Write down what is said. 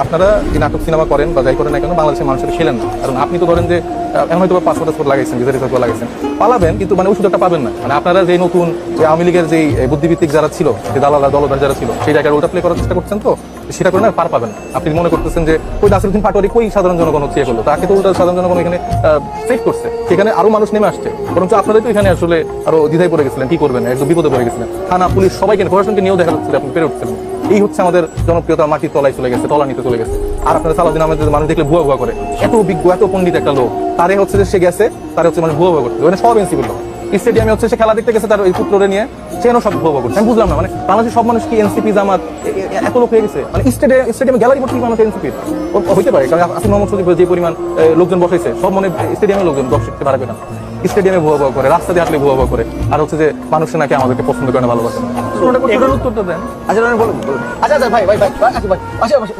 আপনারা যে নাটক সিনেমা করেন বা যাই করেন না কেন বাংলাদেশের মানুষের খেলেন না, কারণ আপনি তো ধরেন যে এখন হয়তো পাসপোর্ট লাগাইছেন, ভিসা টিসা লাগাইছেন, পালাবেন, কিন্তু মানে ওই সুযোগটা পাবেন না। মানে আপনারা যে নতুন যে আওয়ামী লীগের যে বুদ্ধিভিত্তিক যারা ছিল, যে দালালা দলদার যারা ছিল, সেই জায়গায় ওটা প্লে করার চেষ্টা করছেন, তো সেটা করে না পার পাবেন। আপনি মনে করতেছেন যে ওই নাসিরউদ্দিন পাটোয়ারি কই সাধারণ জনগণ হচ্ছে করলো, তাকে তো উল্টা সাধারণ জনগণ এখানে সেভ করছে, সেখানে আরো মানুষ নেমে আসছে, বরঞ্চ আপনারাই তো এখানে আসলে আরো দ্বিধায় পড়ে গেছিলেন, কি করবেন, একদম বিপদে পড়ে গেছিলেন। থানা পুলিশ সবাইকে প্রশাসনকে নিয়েও দেখা যাচ্ছে আপনি পেরে উঠছিলেন। এই হচ্ছে আমাদের জনপ্রিয়তা মাটির তলায় চলে গেছে, তলা নিতে চলে গেছে। আর আপনারা সালাউদ্দিন আহমেদের মানুষ দেখলে ভুয়া ভুয়া করে, এত বিজ্ঞ এত পণ্ডিত একটা লোক, তারে হচ্ছে যে সে গেছে, তারে হচ্ছে মানে ভুয়া ভুয়া করতে, মানে সব এনসিপি লোক। স্টেডিয়ামে হচ্ছে সে খেলা দেখতে গেছে, তার ওই পুত্ররে নিয়ে সেখানেও সব ভুয়া ভুয়া করছে। আমি বুঝলাম না, মানে বাংলাদেশের সব মানুষ কি এনসিপি জামাত এত লোক হয়ে গেছে, মানে স্টেডিয়ামে গ্যালারি ভর্তি মানুষ এনসিপি হইতে পারে, কারণ আসিফ মোহাম্মদ সজীব যে পরিমাণ লোকজন বসাইছে, সব মনে স্টেডিয়ামে লোকজন দর্শকতে পারবে না, স্টেডিয়ামে ভুয়া ভুয়া করে, রাস্তা দিয়ে হাঁটলে ভুয়া ভুয়া করে, আর হচ্ছে যে মানুষের নাকি আমাদেরকে পছন্দ করে না, ভালোবাসে না। উত্তরটা দেন। আচ্ছা বলুন। আচ্ছা ভাই ভাই ভাই আচ্ছা ভাই আচ্ছা ভাই